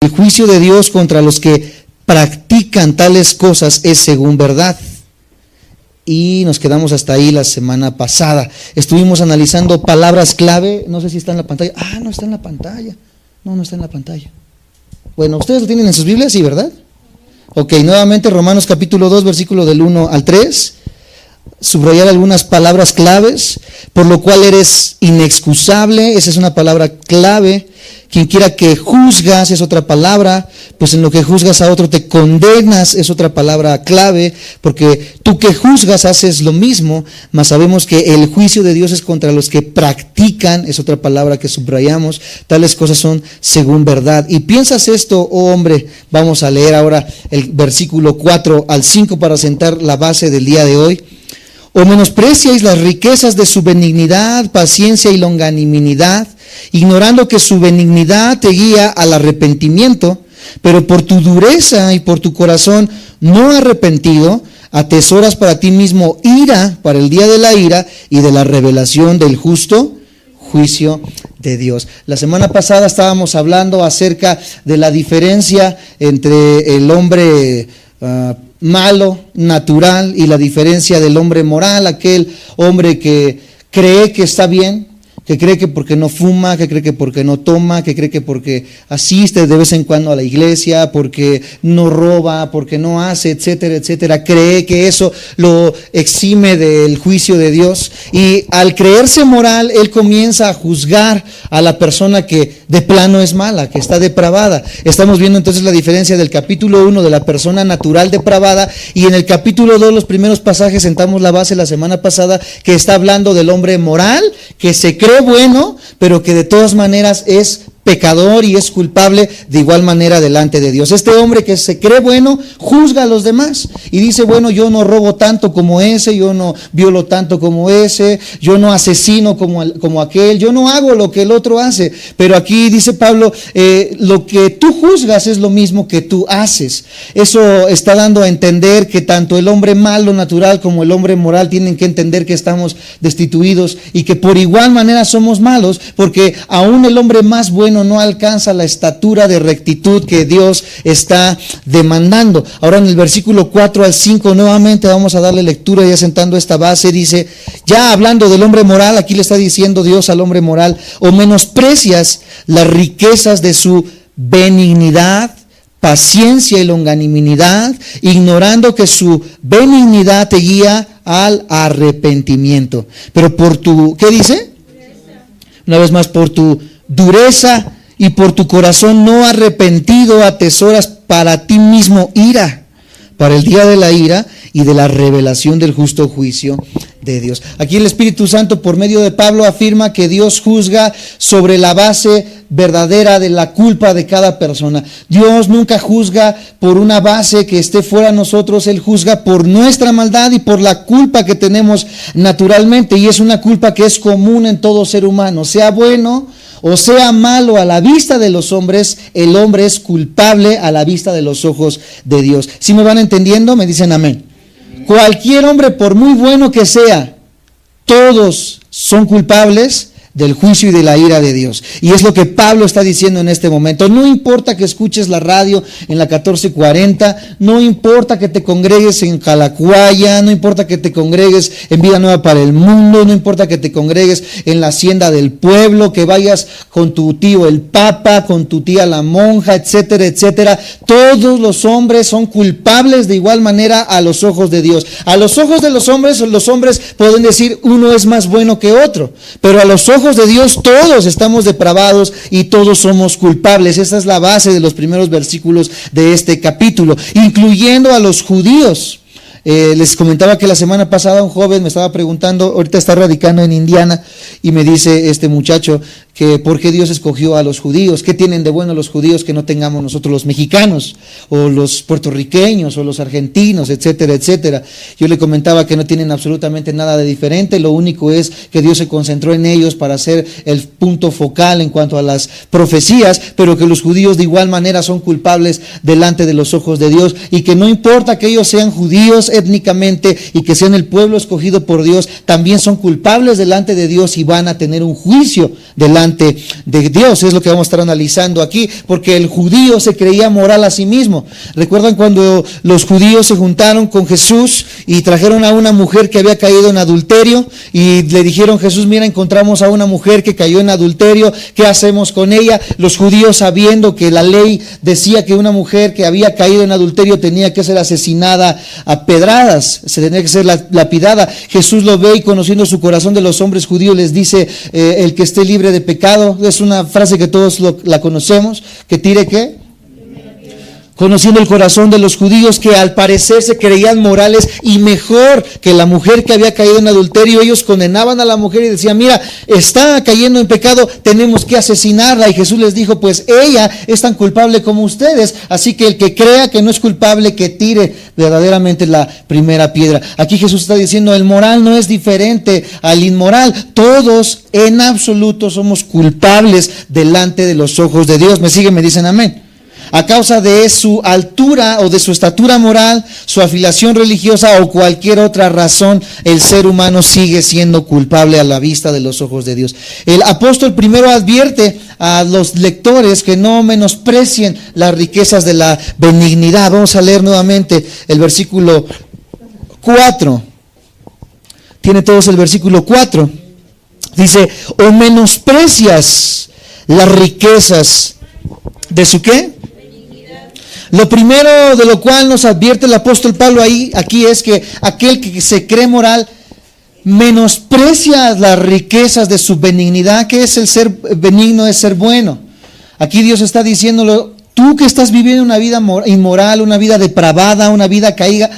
el juicio de Dios contra los que practican tales cosas es según verdad. Y nos quedamos hasta ahí la semana pasada. Estuvimos analizando palabras clave. No sé si está en la pantalla. No está en la pantalla. No está en la pantalla. Bueno, ¿ustedes lo tienen en sus Biblias? Sí, ¿verdad? Ok, nuevamente Romanos capítulo 2, versículo del 1 al 3. Subrayar algunas palabras claves, por lo cual eres inexcusable. Esa es una palabra clave. Quien quiera que juzgas es otra palabra, pues en lo que juzgas a otro te condenas es otra palabra clave, porque tú que juzgas haces lo mismo, mas sabemos que el juicio de Dios es contra los que practican, es otra palabra que subrayamos, tales cosas son según verdad. Y piensas esto, oh hombre, vamos a leer ahora el versículo 4 al 5 para sentar la base del día de hoy. ¿O menospreciáis las riquezas de su benignidad, paciencia y longanimidad, ignorando que su benignidad te guía al arrepentimiento, pero por tu dureza y por tu corazón no arrepentido, atesoras para ti mismo ira para el día de la ira y de la revelación del justo juicio de Dios? La semana pasada estábamos hablando acerca de la diferencia entre el hombre malo, natural, y la diferencia del hombre moral, aquel hombre que cree que está bien, que cree que porque no fuma, que cree que porque no toma, que cree que porque asiste de vez en cuando a la iglesia, porque no roba, porque no hace, etcétera, etcétera, cree que eso lo exime del juicio de Dios. Y al creerse moral, él comienza a juzgar a la persona que de plano es mala, que está depravada. Estamos viendo entonces la diferencia del capítulo 1 de la persona natural depravada, y en el capítulo 2, los primeros pasajes, sentamos la base la semana pasada, que está hablando del hombre moral, que se cree bueno, pero que de todas maneras es pecador y es culpable de igual manera delante de Dios. Este hombre que se cree bueno, juzga a los demás y dice, bueno, yo no robo tanto como ese, yo no violo tanto como ese, yo no asesino como aquel, yo no hago lo que el otro hace. Pero aquí dice Pablo, lo que tú juzgas es lo mismo que tú haces. Eso está dando a entender que tanto el hombre malo natural como el hombre moral tienen que entender que estamos destituidos y que por igual manera somos malos, porque aún el hombre más bueno no alcanza la estatura de rectitud que Dios está demandando. Ahora en el versículo 4 al 5 nuevamente vamos a darle lectura, ya sentando esta base. Dice, ya hablando del hombre moral, aquí le está diciendo Dios al hombre moral, o menosprecias las riquezas de su benignidad, paciencia y longanimidad, ignorando que su benignidad te guía al arrepentimiento. Pero por tu, ¿qué dice? Una vez más, por tu dureza y por tu corazón no arrepentido atesoras para ti mismo ira, para el día de la ira y de la revelación del justo juicio de Dios. Aquí el Espíritu Santo por medio de Pablo afirma que Dios juzga sobre la base verdadera de la culpa de cada persona. Dios nunca juzga por una base que esté fuera de nosotros, Él juzga por nuestra maldad y por la culpa que tenemos naturalmente, y es una culpa que es común en todo ser humano, sea bueno o sea malo a la vista de los hombres, el hombre es culpable a la vista de los ojos de Dios. ¿Sí me van entendiendo? Me dicen amén. Cualquier hombre, por muy bueno que sea, todos son culpables del juicio y de la ira de Dios. Y es lo que Pablo está diciendo en este momento. No importa que escuches la radio en la 1440, no importa que te congregues en Calacuaya, no importa que te congregues en Vida Nueva para el Mundo, no importa que te congregues en la hacienda del pueblo, que vayas con tu tío el Papa, con tu tía la monja, etcétera, etcétera. Todos los hombres son culpables de igual manera a los ojos de Dios. A los ojos de los hombres pueden decir uno es más bueno que otro, pero a los ojos de Dios todos estamos depravados y todos somos culpables. Esa es la base de los primeros versículos de este capítulo, incluyendo a los judíos. Les comentaba que la semana pasada un joven me estaba preguntando, ahorita está radicando en Indiana, y me dice este muchacho que por qué Dios escogió a los judíos, qué tienen de bueno los judíos que no tengamos nosotros los mexicanos, o los puertorriqueños, o los argentinos, etcétera, etcétera. Yo le comentaba que no tienen absolutamente nada de diferente, lo único es que Dios se concentró en ellos para ser el punto focal en cuanto a las profecías, pero que los judíos de igual manera son culpables delante de los ojos de Dios, y que no importa que ellos sean judíos, étnicamente y que sean el pueblo escogido por Dios, también son culpables delante de Dios y van a tener un juicio delante de Dios. Es lo que vamos a estar analizando aquí, porque el judío se creía moral a sí mismo. ¿Recuerdan cuando los judíos se juntaron con Jesús y trajeron a una mujer que había caído en adulterio y le dijeron: Jesús, mira, encontramos a una mujer que cayó en adulterio, ¿qué hacemos con ella? Los judíos, sabiendo que la ley decía que una mujer que había caído en adulterio tenía que ser asesinada a pedradas, se tenía que ser lapidada. Jesús lo ve y, conociendo su corazón de los hombres judíos, les dice: el que esté libre de pecado. Es una frase que todos la conocemos, que tire ¿qué? Conociendo el corazón de los judíos, que al parecer se creían morales y mejor que la mujer que había caído en adulterio, ellos condenaban a la mujer y decían: mira, está cayendo en pecado, tenemos que asesinarla. Y Jesús les dijo: pues ella es tan culpable como ustedes, así que el que crea que no es culpable, que tire verdaderamente la primera piedra. Aquí Jesús está diciendo: el moral no es diferente al inmoral, todos en absoluto somos culpables delante de los ojos de Dios. ¿Me siguen? ¿Me dicen amén? A causa de su altura o de su estatura moral, su afiliación religiosa o cualquier otra razón, el ser humano sigue siendo culpable a la vista de los ojos de Dios. El apóstol primero advierte a los lectores que no menosprecien las riquezas de la benignidad. Vamos a leer nuevamente el versículo 4. Tiene todos el versículo 4. Dice: o menosprecias las riquezas de su ¿qué? Lo primero de lo cual nos advierte el apóstol Pablo aquí es que aquel que se cree moral menosprecia las riquezas de su benignidad. ¿Qué es el ser benigno? Es ser bueno. Aquí Dios está diciéndolo: tú que estás viviendo una vida inmoral, una vida depravada, una vida caída,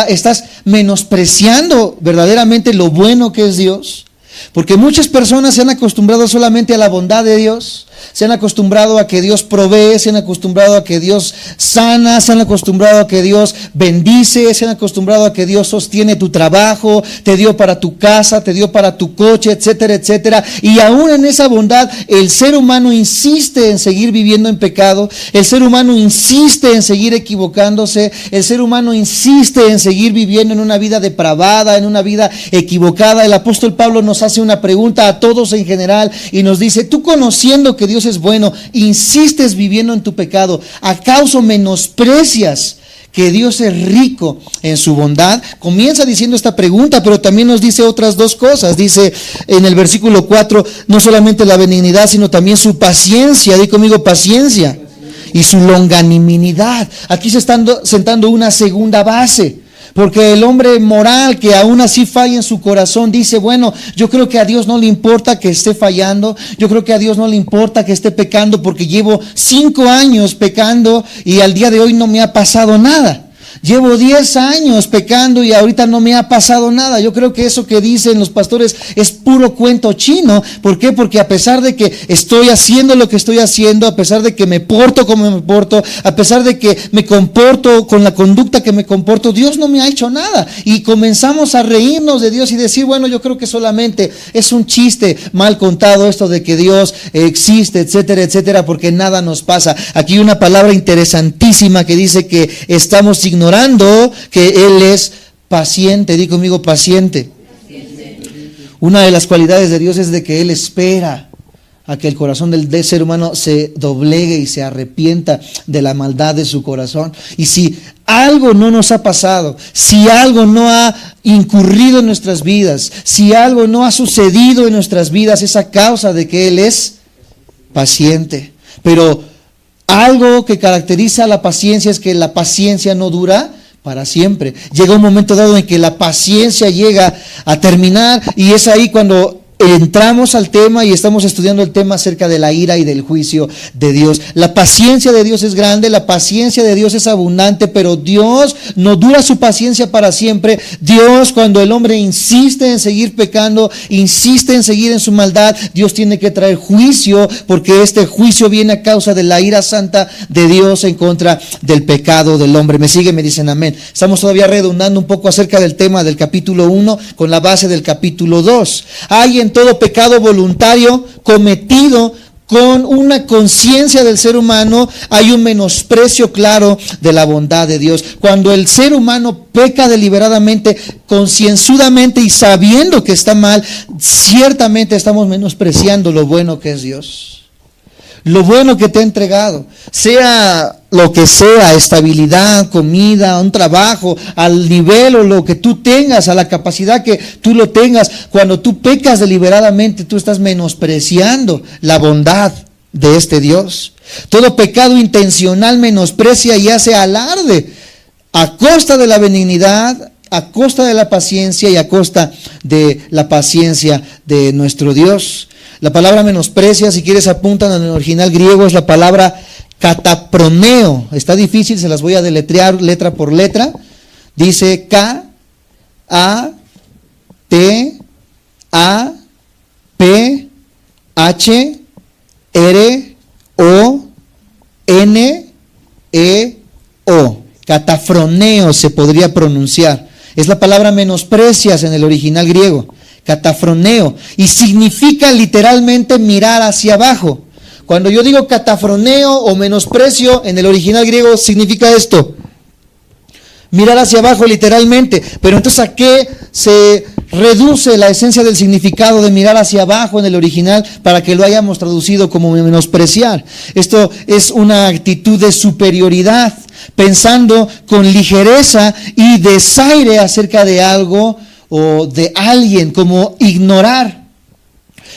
estás menospreciando verdaderamente lo bueno que es Dios. Porque muchas personas se han acostumbrado solamente a la bondad de Dios, se han acostumbrado a que Dios provee, se han acostumbrado a que Dios sana, se han acostumbrado a que Dios bendice, se han acostumbrado a que Dios sostiene tu trabajo, te dio para tu casa, te dio para tu coche, etcétera, etcétera. Y aún en esa bondad, el ser humano insiste en seguir viviendo en pecado, el ser humano insiste en seguir equivocándose, el ser humano insiste en seguir viviendo en una vida depravada, en una vida equivocada. El apóstol Pablo nos hace una pregunta a todos en general y nos dice: tú, conociendo que Dios es bueno, insistes viviendo en tu pecado, ¿acaso menosprecias que Dios es rico en su bondad? Comienza diciendo esta pregunta, pero también nos dice otras dos cosas. Dice en el versículo 4, no solamente la benignidad, sino también su paciencia. Di conmigo: paciencia. Y su longanimidad. Aquí se está sentando una segunda base. Porque el hombre moral que aún así falla en su corazón dice: bueno, yo creo que a Dios no le importa que esté fallando, yo creo que a Dios no le importa que esté pecando, porque llevo 5 años pecando y al día de hoy no me ha pasado nada. Llevo 10 años pecando y ahorita no me ha pasado nada. Yo creo que eso que dicen los pastores es puro cuento chino. ¿Por qué? Porque a pesar de que estoy haciendo lo que estoy haciendo, a pesar de que me porto como me porto, a pesar de que me comporto con la conducta que me comporto, Dios no me ha hecho nada. Y comenzamos a reírnos de Dios y decir: bueno, yo creo que solamente es un chiste mal contado esto de que Dios existe, etcétera, etcétera, porque nada nos pasa. Aquí hay una palabra interesantísima que dice que estamos ignorando que Él es paciente. Di conmigo: paciente. Una de las cualidades de Dios es de que Él espera a que el corazón del ser humano se doblegue y se arrepienta de la maldad de su corazón. Y si algo no nos ha pasado, si algo no ha incurrido en nuestras vidas, si algo no ha sucedido en nuestras vidas, es a causa de que Él es paciente. Pero algo que caracteriza a la paciencia es que la paciencia no dura para siempre. Llega un momento dado en que la paciencia llega a terminar, y es ahí cuando entramos al tema y estamos estudiando el tema acerca de la ira y del juicio de Dios. La paciencia de Dios es grande, la paciencia de Dios es abundante, pero Dios no dura su paciencia para siempre. Dios, cuando el hombre insiste en seguir pecando, insiste en seguir en su maldad, Dios tiene que traer juicio, porque este juicio viene a causa de la ira santa de Dios en contra del pecado del hombre. ¿Me siguen? Me dicen amén. Estamos todavía redundando un poco acerca del tema del capítulo 1 con la base del capítulo 2. Hay en todo pecado voluntario cometido con una conciencia del ser humano, hay un menosprecio claro de la bondad de Dios. Cuando el ser humano peca deliberadamente, concienzudamente y sabiendo que está mal, ciertamente estamos menospreciando lo bueno que es Dios. Lo bueno que te ha entregado, sea lo que sea, estabilidad, comida, un trabajo, al nivel o lo que tú tengas, a la capacidad que tú lo tengas. Cuando tú pecas deliberadamente, tú estás menospreciando la bondad de este Dios. Todo pecado intencional menosprecia y hace alarde a costa de la benignidad, a costa de la paciencia y a costa de la paciencia de nuestro Dios. La palabra menosprecia, si quieres apuntan en el original griego, es la palabra cataproneo. Está difícil, se las voy a deletrear letra por letra. Dice K-A-T-A-P-H-R-O-N-E-O. Catafroneo se podría pronunciar. Es la palabra menosprecias en el original griego. Catafroneo, y significa literalmente mirar hacia abajo. Cuando yo digo catafroneo o menosprecio, en el original griego significa esto: mirar hacia abajo literalmente. Pero entonces, ¿a qué se reduce la esencia del significado de mirar hacia abajo en el original para que lo hayamos traducido como menospreciar? Esto es una actitud de superioridad, pensando con ligereza y desaire acerca de algo o de alguien, como ignorar,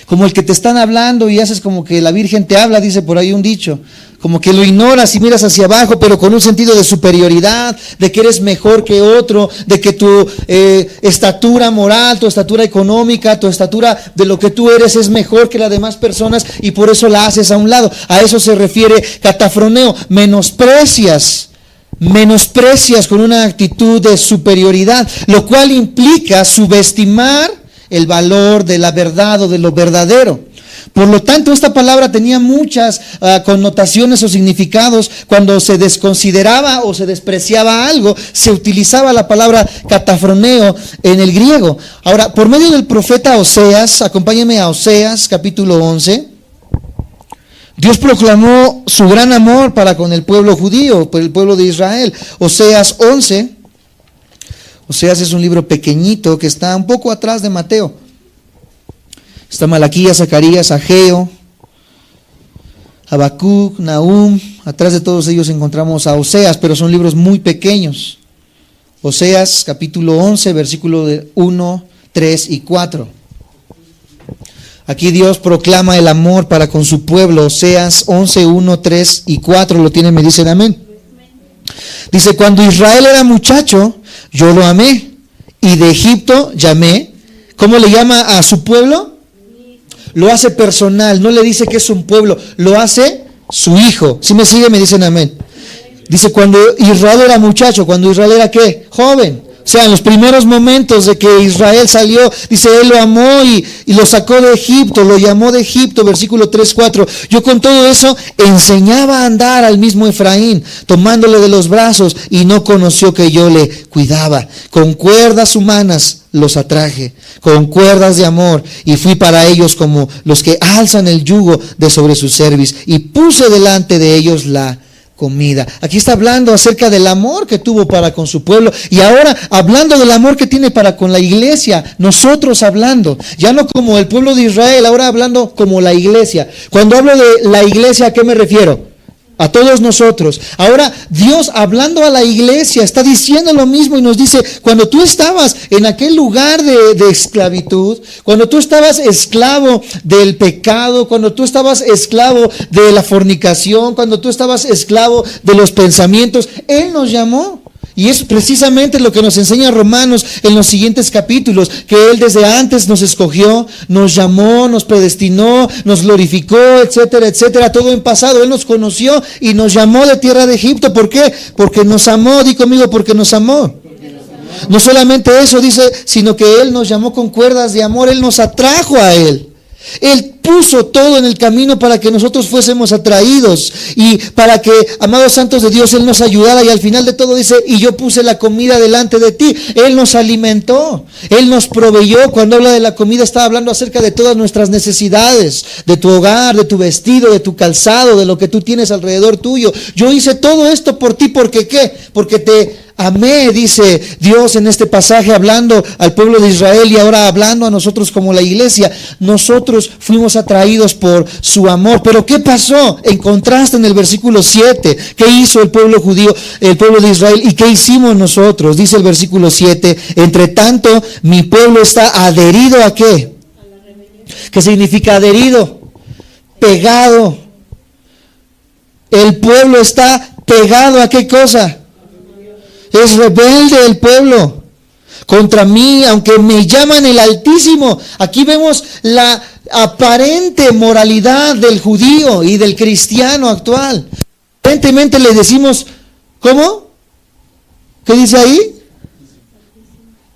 como el que te están hablando y haces como que la Virgen te habla, dice por ahí un dicho, como que lo ignoras y miras hacia abajo, pero con un sentido de superioridad, de que eres mejor que otro, de que tu estatura moral, tu estatura económica, tu estatura de lo que tú eres es mejor que las demás personas y por eso la haces a un lado. A eso se refiere catafroneo, menosprecias con una actitud de superioridad, lo cual implica subestimar el valor de la verdad o de lo verdadero. Por lo tanto, esta palabra tenía muchas connotaciones o significados. Cuando se desconsideraba o se despreciaba algo, se utilizaba la palabra catafroneo en el griego. Ahora, por medio del profeta Oseas, acompáñenme a Oseas capítulo 11. Dios proclamó su gran amor para con el pueblo judío, por el pueblo de Israel. Oseas 11. Oseas es un libro pequeñito que está un poco atrás de Mateo. Está Malaquías, Zacarías, Ageo, Habacuc, Nahum. Atrás de todos ellos encontramos a Oseas, pero son libros muy pequeños. Oseas capítulo 11, versículo de 1, 3 y 4. Aquí Dios proclama el amor para con su pueblo. Oseas 11, 1, 3 y 4. Lo tienen, me dicen amén. Dice, cuando Israel era muchacho, yo lo amé, y de Egipto llamé. ¿Cómo le llama a su pueblo? Lo hace personal, no le dice que es un pueblo, lo hace su hijo. Si me sigue, me dicen amén. Dice, cuando Israel era muchacho, cuando Israel era ¿qué? Joven. O sea, en los primeros momentos de que Israel salió, dice, él lo amó y lo sacó de Egipto, lo llamó de Egipto, versículo 3, 4. Yo con todo eso enseñaba a andar al mismo Efraín, tomándole de los brazos, y no conoció que yo le cuidaba. Con cuerdas humanas los atraje, con cuerdas de amor, y fui para ellos como los que alzan el yugo de sobre su cerviz, y puse delante de ellos la comida. Aquí está hablando acerca del amor que tuvo para con su pueblo, y ahora hablando del amor que tiene para con la iglesia. Nosotros hablando, ya no como el pueblo de Israel, ahora hablando como la iglesia. Cuando hablo de la iglesia, ¿a qué me refiero? A todos nosotros. Ahora Dios, hablando a la iglesia, está diciendo lo mismo y nos dice, cuando tú estabas en aquel lugar de esclavitud, cuando tú estabas esclavo del pecado, cuando tú estabas esclavo de la fornicación, cuando tú estabas esclavo de los pensamientos, Él nos llamó. Y es precisamente lo que nos enseña Romanos en los siguientes capítulos, que Él desde antes nos escogió, nos llamó, nos predestinó, nos glorificó, etcétera, etcétera, todo en pasado. Él nos conoció y nos llamó de tierra de Egipto. ¿Por qué? Porque nos amó. Di conmigo, porque nos amó. No solamente eso dice, sino que Él nos llamó con cuerdas de amor, Él nos atrajo a Él. Él puso todo en el camino para que nosotros fuésemos atraídos y para que, amados santos de Dios, Él nos ayudara. Y al final de todo dice, y yo puse la comida delante de ti. Él nos alimentó, Él nos proveyó. Cuando habla de la comida está hablando acerca de todas nuestras necesidades, de tu hogar, de tu vestido, de tu calzado, de lo que tú tienes alrededor tuyo. Yo hice todo esto por ti, ¿porque qué? Porque te amé, dice Dios en este pasaje, hablando al pueblo de Israel y ahora hablando a nosotros como la iglesia. Nosotros fuimos atraídos por su amor. Pero ¿qué pasó? En contraste en el versículo 7, ¿qué hizo el pueblo judío, el pueblo de Israel, y qué hicimos nosotros? Dice el versículo 7, entre tanto mi pueblo está adherido ¿a qué? ¿Qué significa adherido? Pegado. El pueblo está pegado ¿a qué cosa? Es rebelde el pueblo contra mí, aunque me llaman el Altísimo. Aquí vemos la aparente moralidad del judío y del cristiano actual. Aparentemente le decimos, ¿cómo? ¿Qué dice ahí?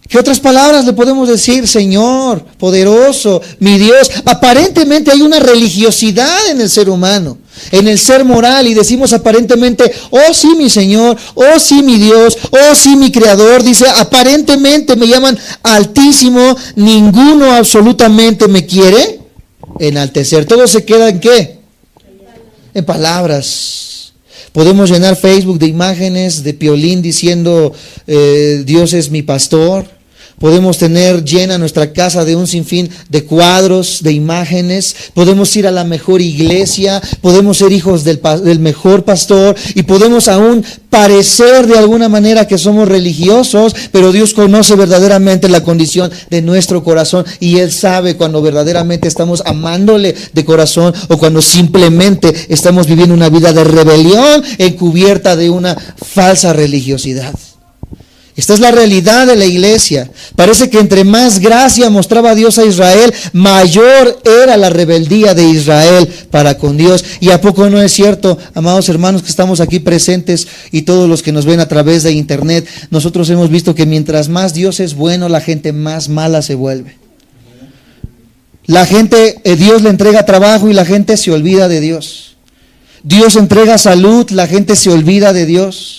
¿Qué otras palabras le podemos decir? Señor, poderoso, mi Dios. Aparentemente hay una religiosidad en el ser humano, en el ser moral, y decimos aparentemente, oh sí mi Señor, oh sí mi Dios, oh sí mi Creador. Dice, aparentemente me llaman Altísimo, ninguno absolutamente me quiere enaltecer. Todo se queda ¿en qué? En palabras. Podemos llenar Facebook de imágenes de Piolín diciendo, Dios es mi pastor. Podemos tener llena nuestra casa de un sinfín de cuadros, de imágenes. Podemos ir a la mejor iglesia. Podemos ser hijos del mejor pastor. Y podemos aún parecer de alguna manera que somos religiosos. Pero Dios conoce verdaderamente la condición de nuestro corazón. Y Él sabe cuando verdaderamente estamos amándole de corazón o cuando simplemente estamos viviendo una vida de rebelión encubierta de una falsa religiosidad. Esta es la realidad de la iglesia. Parece que entre más gracia mostraba Dios a Israel, mayor era la rebeldía de Israel para con Dios. ¿Y a poco no es cierto, amados hermanos que estamos aquí presentes y todos los que nos ven a través de internet? Nosotros hemos visto que mientras más Dios es bueno, la gente más mala se vuelve. La gente, Dios le entrega trabajo y la gente se olvida de Dios. Dios entrega salud, la gente se olvida de Dios.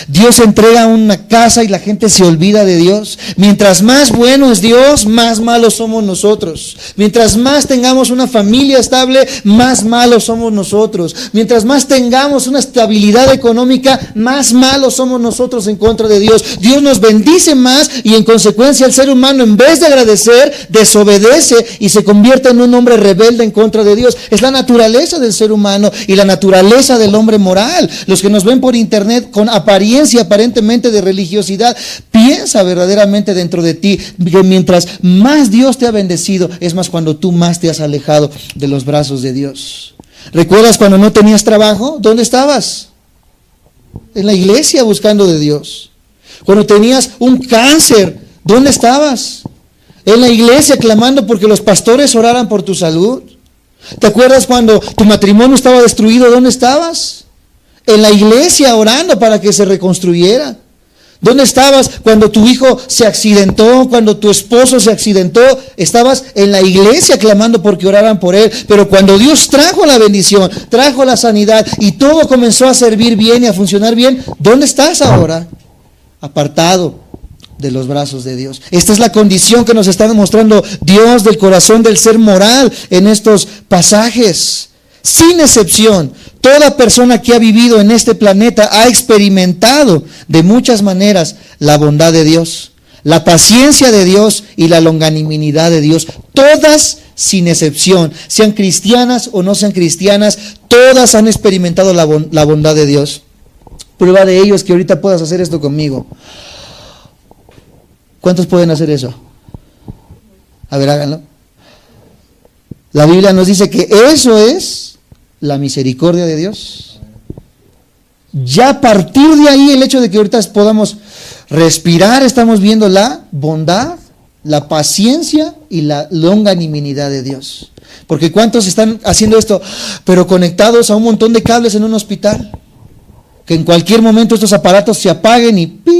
Dios entrega una casa y la gente se olvida de Dios. Mientras más bueno es Dios, más malos somos nosotros. Mientras más tengamos una familia estable, más malos somos nosotros. Mientras más tengamos una estabilidad económica, más malos somos nosotros en contra de Dios. Dios nos bendice más y en consecuencia el ser humano, en vez de agradecer, desobedece y se convierte en un hombre rebelde en contra de Dios. Es la naturaleza del ser humano y la naturaleza del hombre moral. Los que nos ven por internet con aparentemente de religiosidad, piensa verdaderamente dentro de ti que mientras más Dios te ha bendecido, es más cuando tú más te has alejado de los brazos de Dios. ¿Recuerdas cuando no tenías trabajo? ¿Dónde estabas? En la iglesia buscando de Dios. Cuando tenías un cáncer, ¿dónde estabas? En la iglesia clamando porque los pastores oraran por tu salud. ¿Te acuerdas cuando tu matrimonio estaba destruido? ¿Dónde estabas? En la iglesia orando para que se reconstruyera. ¿Dónde estabas cuando tu hijo se accidentó, cuando tu esposo se accidentó? Estabas en la iglesia clamando porque oraran por él. Pero cuando Dios trajo la bendición, trajo la sanidad y todo comenzó a servir bien y a funcionar bien, ¿dónde estás ahora? Apartado de los brazos de Dios. Esta es la condición que nos está demostrando Dios del corazón del ser moral en estos pasajes. Sin excepción, toda persona que ha vivido en este planeta ha experimentado de muchas maneras la bondad de Dios, la paciencia de Dios y la longanimidad de Dios. Todas sin excepción, sean cristianas o no sean cristianas, todas han experimentado la bondad de Dios. Prueba de ello es que ahorita puedas hacer esto conmigo. ¿Cuántos pueden hacer eso? A ver, háganlo. La Biblia nos dice que eso es la misericordia de Dios. Ya a partir de ahí, el hecho de que ahorita podamos respirar, estamos viendo la bondad, la paciencia y la longanimidad de Dios. Porque ¿cuántos están haciendo esto? Pero conectados a un montón de cables en un hospital. Que en cualquier momento estos aparatos se apaguen y ¡pi!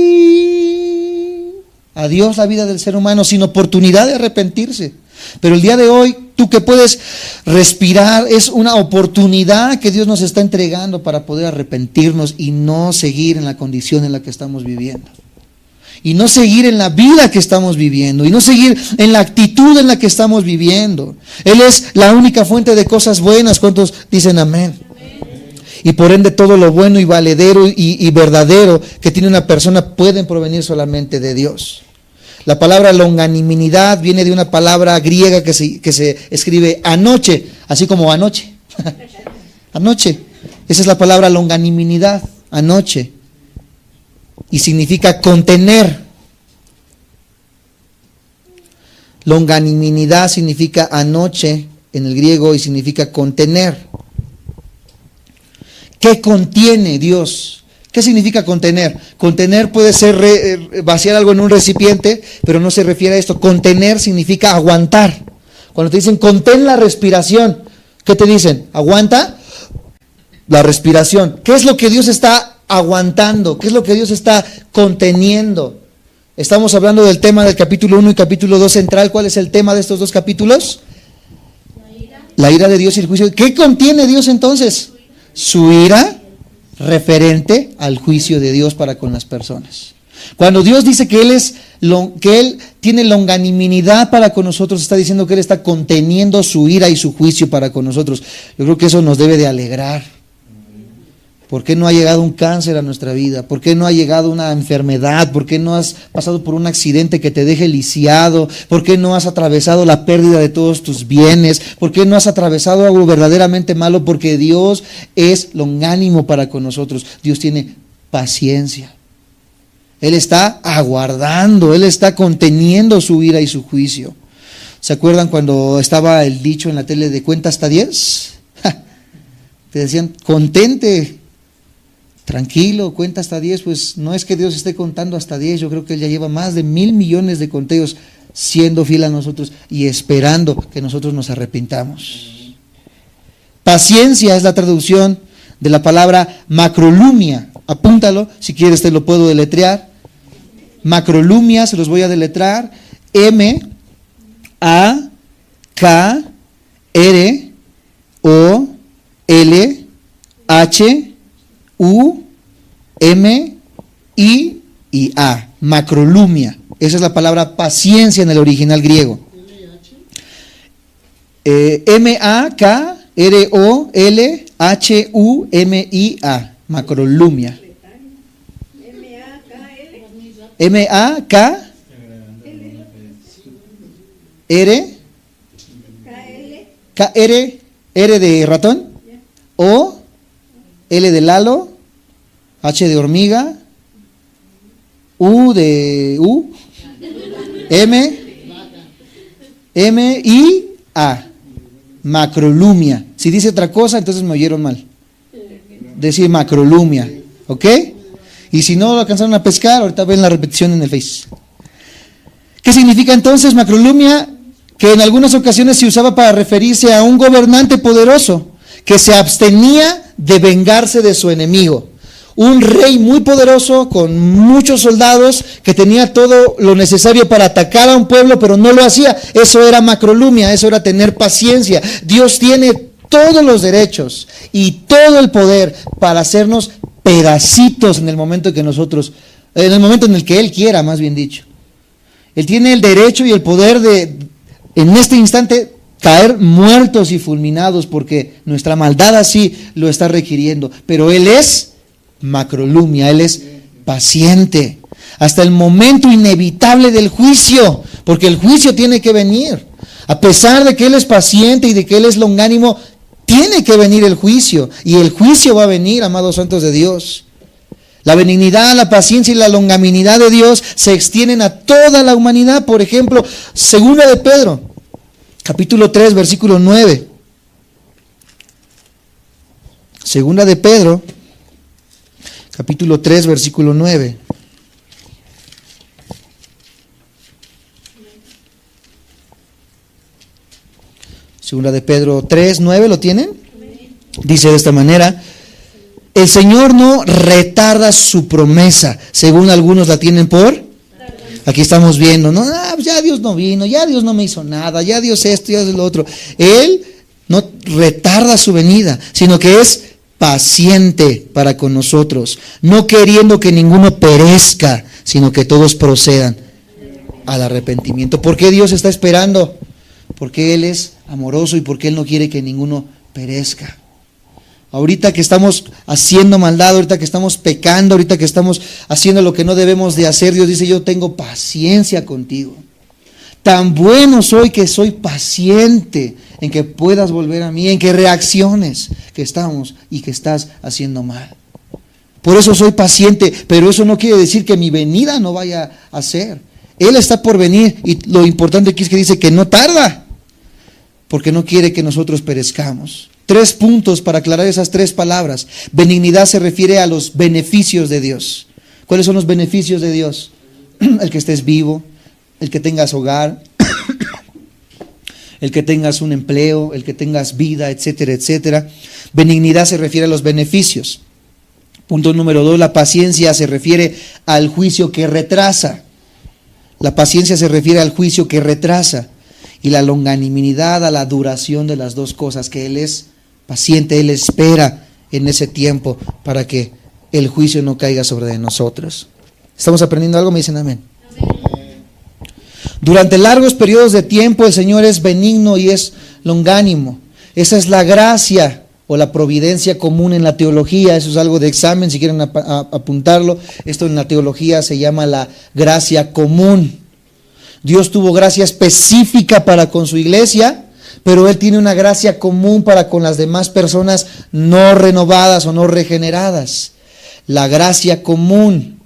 Adiós la vida del ser humano sin oportunidad de arrepentirse. Pero el día de hoy tú que puedes respirar, es una oportunidad que Dios nos está entregando para poder arrepentirnos y no seguir en la condición en la que estamos viviendo. Y no seguir en la vida que estamos viviendo. Y no seguir en la actitud en la que estamos viviendo. Él es la única fuente de cosas buenas. ¿Cuántos dicen amén? Y por ende todo lo bueno y valedero y verdadero que tiene una persona pueden provenir solamente de Dios. La palabra longanimidad viene de una palabra griega que se escribe anoche, así como anoche. Anoche. Esa es la palabra longanimidad, anoche. Y significa contener. Longanimidad significa anoche en el griego y significa contener. ¿Qué contiene Dios? ¿Qué significa contener? Contener puede ser vaciar algo en un recipiente, pero no se refiere a esto. Contener significa aguantar. Cuando te dicen contén la respiración, ¿qué te dicen? Aguanta la respiración. ¿Qué es lo que Dios está aguantando? ¿Qué es lo que Dios está conteniendo? Estamos hablando del tema del capítulo 1 y capítulo 2 central. ¿Cuál es el tema de estos dos capítulos? La ira de Dios y el juicio. ¿Qué contiene Dios entonces? Su ira referente al juicio de Dios para con las personas. Cuando Dios dice que Él tiene longanimidad para con nosotros, está diciendo que Él está conteniendo su ira y su juicio para con nosotros. Yo creo que eso nos debe de alegrar. ¿Por qué no ha llegado un cáncer a nuestra vida? ¿Por qué no ha llegado una enfermedad? ¿Por qué no has pasado por un accidente que te deje lisiado? ¿Por qué no has atravesado la pérdida de todos tus bienes? ¿Por qué no has atravesado algo verdaderamente malo? Porque Dios es longánimo para con nosotros. Dios tiene paciencia. Él está aguardando, Él está conteniendo su ira y su juicio. ¿Se acuerdan cuando estaba el dicho en la tele de cuenta hasta 10? Te decían, contente. Tranquilo, cuenta hasta 10, pues no es que Dios esté contando hasta 10, yo creo que Él ya lleva más de 1,000 millones de conteos siendo fiel a nosotros y esperando que nosotros nos arrepintamos. Paciencia es la traducción de la palabra macrolumia, apúntalo, si quieres te lo puedo deletrear. Macrolumia, se los voy a deletrar, M-A-K-R-O-L-H-U-M-I-A, macrolumia. Esa es la palabra paciencia en el original griego. M-A-K-R-O-L-H-U-M-I-A, macrolumia. R de ratón, O, L de Lalo, H de hormiga, U de M-I-A, macrolumia. Si dice otra cosa, entonces me oyeron mal. Decir macrolumia, ¿ok? Y si no lo alcanzaron a pescar, ahorita ven la repetición en el Face. ¿Qué significa entonces macrolumia? Que en algunas ocasiones se usaba para referirse a un gobernante poderoso que se abstenía de vengarse de su enemigo. Un rey muy poderoso con muchos soldados que tenía todo lo necesario para atacar a un pueblo, pero no lo hacía. Eso era macrolumia, eso era tener paciencia. Dios tiene todos los derechos y todo el poder para hacernos pedacitos en el momento en el que Él quiera, más bien dicho. Él tiene el derecho y el poder de, en este instante, caer muertos y fulminados porque nuestra maldad así lo está requiriendo. Pero Él es macrolumia, Él es paciente hasta el momento inevitable del juicio, porque el juicio tiene que venir. A pesar de que Él es paciente y de que Él es longánimo, tiene que venir el juicio, y el juicio va a venir, amados santos de Dios. La benignidad, la paciencia y la longanimidad de Dios se extienden a toda la humanidad. Por ejemplo, segunda de Pedro, capítulo 3, versículo 9. Segunda de Pedro, capítulo 3, versículo 9. Segunda de Pedro 3, 9, ¿lo tienen? Dice de esta manera: el Señor no retarda su promesa, según algunos la tienen por Aquí estamos viendo, no, ya Dios no vino, ya Dios no me hizo nada, ya Dios esto, ya Dios lo otro. Él no retarda su venida, sino que es paciente para con nosotros, no queriendo que ninguno perezca, sino que todos procedan al arrepentimiento. ¿Por qué Dios está esperando? Porque Él es amoroso y porque Él no quiere que ninguno perezca. Ahorita que estamos haciendo maldad, ahorita que estamos pecando, ahorita que estamos haciendo lo que no debemos de hacer, Dios dice, yo tengo paciencia contigo. Tan bueno soy que soy paciente en que puedas volver a mí, en que reacciones que estamos y que estás haciendo mal. Por eso soy paciente, pero eso no quiere decir que mi venida no vaya a ser. Él está por venir y lo importante aquí es que dice que no tarda, porque no quiere que nosotros perezcamos. 3 puntos para aclarar esas 3 palabras. Benignidad se refiere a los beneficios de Dios. ¿Cuáles son los beneficios de Dios? El que estés vivo, el que tengas hogar, el que tengas un empleo, el que tengas vida, etcétera, etcétera. Benignidad se refiere a los beneficios. Punto número 2, la paciencia se refiere al juicio que retrasa. La paciencia se refiere al juicio que retrasa. Y la longanimidad a la duración de las 2 cosas, que Él es paciente, Él espera en ese tiempo para que el juicio no caiga sobre nosotros. ¿Estamos aprendiendo algo? Me dicen amén. Durante largos periodos de tiempo el Señor es benigno y es longánimo. Esa es la gracia o la providencia común en la teología. Eso es algo de examen, si quieren apuntarlo. Esto en la teología se llama la gracia común. Dios tuvo gracia específica para con su iglesia, pero Él tiene una gracia común para con las demás personas no renovadas o no regeneradas. La gracia común.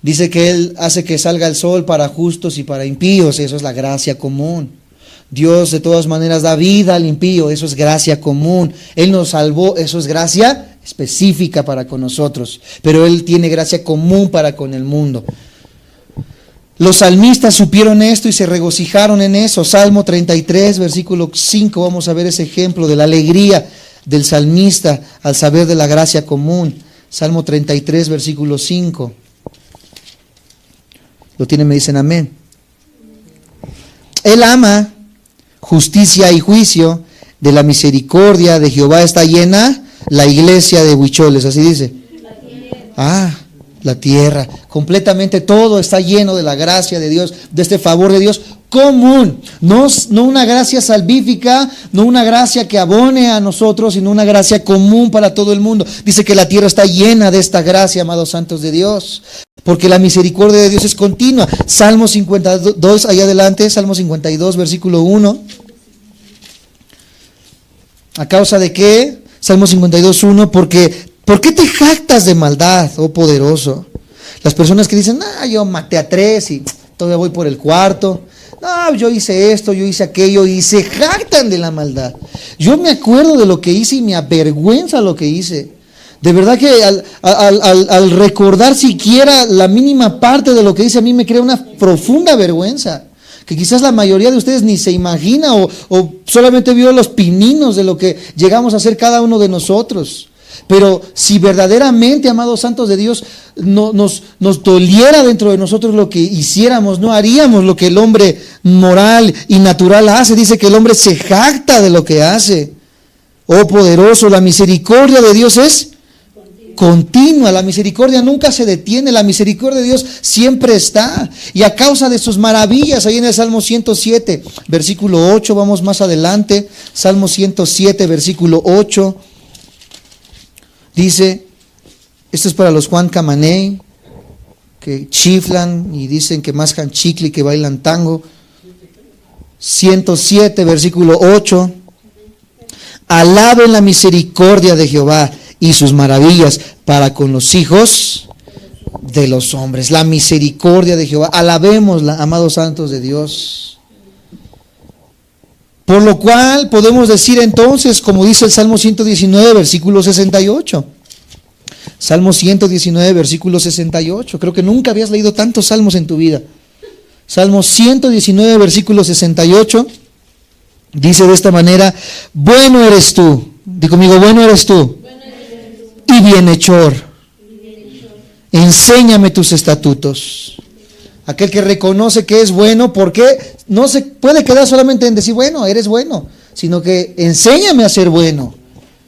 Dice que Él hace que salga el sol para justos y para impíos. Eso es la gracia común. Dios de todas maneras da vida al impío. Eso es gracia común. Él nos salvó. Eso es gracia específica para con nosotros. Pero Él tiene gracia común para con el mundo. Los salmistas supieron esto y se regocijaron en eso. Salmo 33, versículo 5, vamos a ver ese ejemplo de la alegría del salmista al saber de la gracia común. Salmo 33, versículo 5. Lo tienen, me dicen amén. Él ama justicia y juicio, de la misericordia de Jehová está llena la iglesia de Huicholes, así dice. La tierra, completamente todo está lleno de la gracia de Dios, de este favor de Dios común, no una gracia salvífica, no una gracia que abone a nosotros, sino una gracia común para todo el mundo. Dice que la tierra está llena de esta gracia, amados santos de Dios, porque la misericordia de Dios es continua. Salmo 52, allá adelante, Salmo 52, versículo 1. ¿A causa de qué? Salmo 52, 1, porque ¿por qué te jactas de maldad, oh poderoso? Las personas que dicen, yo maté a 3 y todavía voy por el 4. No, yo hice esto, yo hice aquello, y se jactan de la maldad. Yo me acuerdo de lo que hice y me avergüenza lo que hice. De verdad que al recordar siquiera la mínima parte de lo que hice, a mí me crea una profunda vergüenza, que quizás la mayoría de ustedes ni se imagina o solamente vio los pininos de lo que llegamos a hacer cada uno de nosotros. Pero si verdaderamente, amados santos de Dios, nos doliera dentro de nosotros lo que hiciéramos, no haríamos lo que el hombre moral y natural hace. Dice que el hombre se jacta de lo que hace. Oh poderoso, la misericordia de Dios es continua. La misericordia nunca se detiene. La misericordia de Dios siempre está. Y a causa de sus maravillas, ahí en el Salmo 107, versículo 8, vamos más adelante. Salmo 107, versículo 8. Dice, esto es para los Juan Camaney, que chiflan y dicen que mascan chicle y que bailan tango. 107, versículo 8. Alaben la misericordia de Jehová y sus maravillas para con los hijos de los hombres. La misericordia de Jehová, alabémosla, amados santos de Dios. Por lo cual podemos decir entonces, como dice el Salmo 119, versículo 68. Salmo 119, versículo 68. Creo que nunca habías leído tantos salmos en tu vida. Salmo 119, versículo 68. Dice de esta manera, bueno eres tú. Di conmigo, bueno eres tú. Y bienhechor. Enséñame tus estatutos. Aquel que reconoce que es bueno, porque no se puede quedar solamente en decir, bueno, eres bueno, sino que enséñame a ser bueno.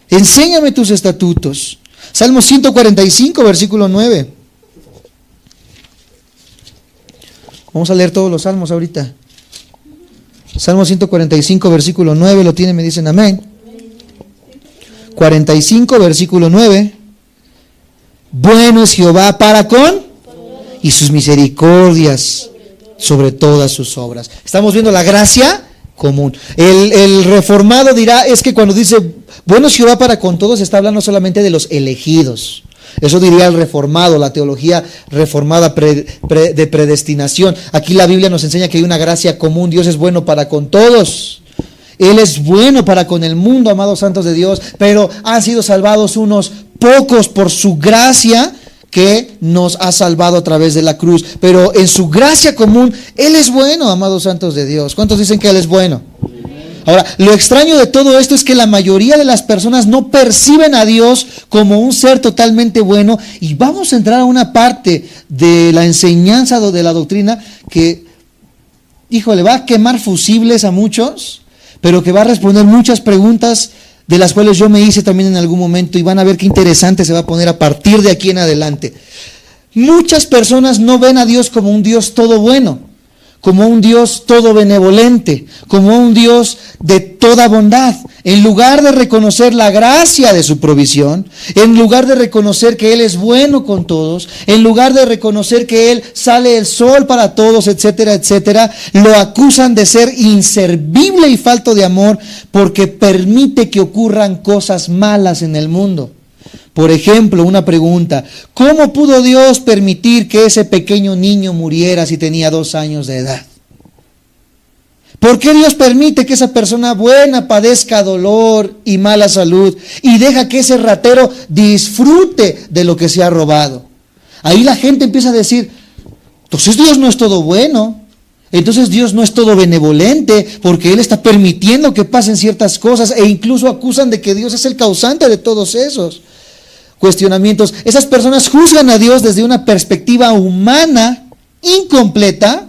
Enséñame tus estatutos. Salmo 145, versículo 9. Vamos a leer todos los salmos ahorita. Salmo 145, versículo 9, lo tienen, me dicen amén. 45, versículo 9. Bueno es Jehová para con y sus misericordias sobre todas sus obras. Estamos viendo la gracia común. El reformado dirá, es que cuando dice bueno es Jehová para con todos, está hablando solamente de los elegidos. Eso diría el reformado, la teología reformada de predestinación. Aquí la Biblia nos enseña que hay una gracia común. Dios es bueno para con todos. Él es bueno para con el mundo, amados santos de Dios, pero han sido salvados unos pocos por su gracia que nos ha salvado a través de la cruz. Pero en su gracia común, Él es bueno, amados santos de Dios. ¿Cuántos dicen que Él es bueno? Ahora, lo extraño de todo esto es que la mayoría de las personas no perciben a Dios como un ser totalmente bueno. Y vamos a entrar a una parte de la enseñanza de la doctrina que, híjole, va a quemar fusibles a muchos, pero que va a responder muchas preguntas de las cuales yo me hice también en algún momento, y van a ver qué interesante se va a poner a partir de aquí en adelante. Muchas personas no ven a Dios como un Dios todo bueno, como un Dios todo benevolente, como un Dios de toda bondad. En lugar de reconocer la gracia de su provisión, en lugar de reconocer que Él es bueno con todos, en lugar de reconocer que Él sale el sol para todos, etcétera, etcétera, lo acusan de ser inservible y falto de amor porque permite que ocurran cosas malas en el mundo. Por ejemplo, una pregunta: ¿cómo pudo Dios permitir que ese pequeño niño muriera si tenía 2 años de edad? ¿Por qué Dios permite que esa persona buena padezca dolor y mala salud y deja que ese ratero disfrute de lo que se ha robado? Ahí la gente empieza a decir, entonces Dios no es todo bueno, entonces Dios no es todo benevolente, porque Él está permitiendo que pasen ciertas cosas, e incluso acusan de que Dios es el causante de todos esos cuestionamientos. Esas personas juzgan a Dios desde una perspectiva humana, incompleta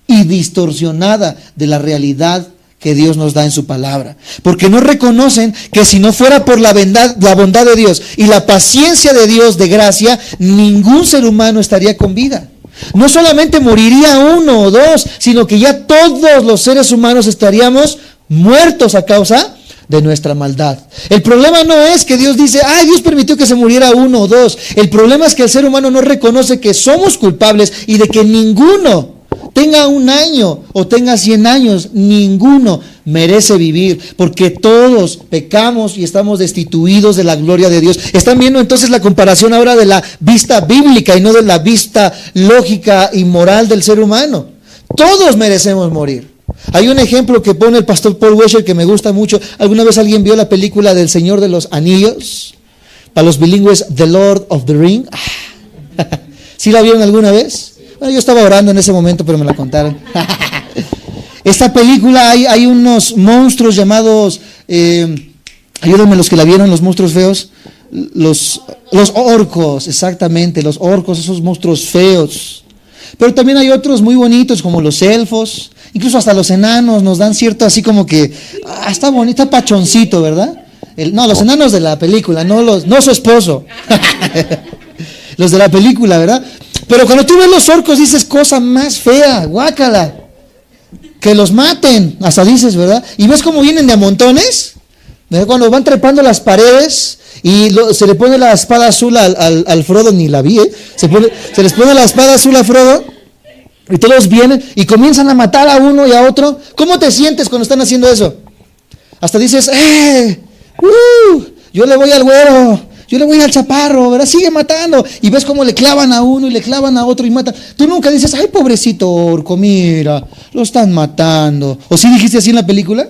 y distorsionada de la realidad que Dios nos da en su palabra, porque no reconocen que si no fuera por la bondad de Dios y la paciencia de Dios de gracia, ningún ser humano estaría con vida. No solamente moriría 1 o 2, sino que ya todos los seres humanos estaríamos muertos a causa de nuestra maldad. El problema no es que Dios dice, Dios permitió que se muriera 1 o 2. El problema es que el ser humano no reconoce que somos culpables y de que ninguno, tenga 1 año o tenga 100 años, ninguno merece vivir, porque todos pecamos y estamos destituidos de la gloria de Dios. Están viendo entonces la comparación ahora de la vista bíblica y no de la vista lógica y moral del ser humano. Todos merecemos morir. Hay un ejemplo que pone el pastor Paul Washer que me gusta mucho. ¿Alguna vez alguien vio la película del Señor de los Anillos? Para los bilingües, The Lord of the Ring. ¿Sí la vieron alguna vez? Bueno, yo estaba orando en ese momento, pero me la contaron. Esta película hay unos monstruos llamados, ayúdenme los que la vieron, los monstruos feos, los orcos, exactamente, los orcos, esos monstruos feos. Pero también hay otros muy bonitos como los elfos, incluso hasta los enanos nos dan cierto así como que, está bonito, está pachoncito, ¿verdad? No, los enanos de la película, no su esposo. Los de la película, ¿verdad? Pero cuando tú ves los orcos dices, cosa más fea, guácala, que los maten, hasta dices, ¿verdad? Y ves cómo vienen de a montones, ¿verdad? Cuando van trepando las paredes y se le pone la espada azul al Frodo, ni la vi, se les pone la espada azul a Frodo y todos vienen y comienzan a matar a uno y a otro. ¿Cómo te sientes cuando están haciendo eso? Hasta dices, yo le voy al güero, yo le voy al chaparro, ¿verdad? Sigue matando. Y ves cómo le clavan a uno y le clavan a otro y matan. Tú nunca dices, ay, pobrecito orco, mira, lo están matando. ¿O sí dijiste así en la película?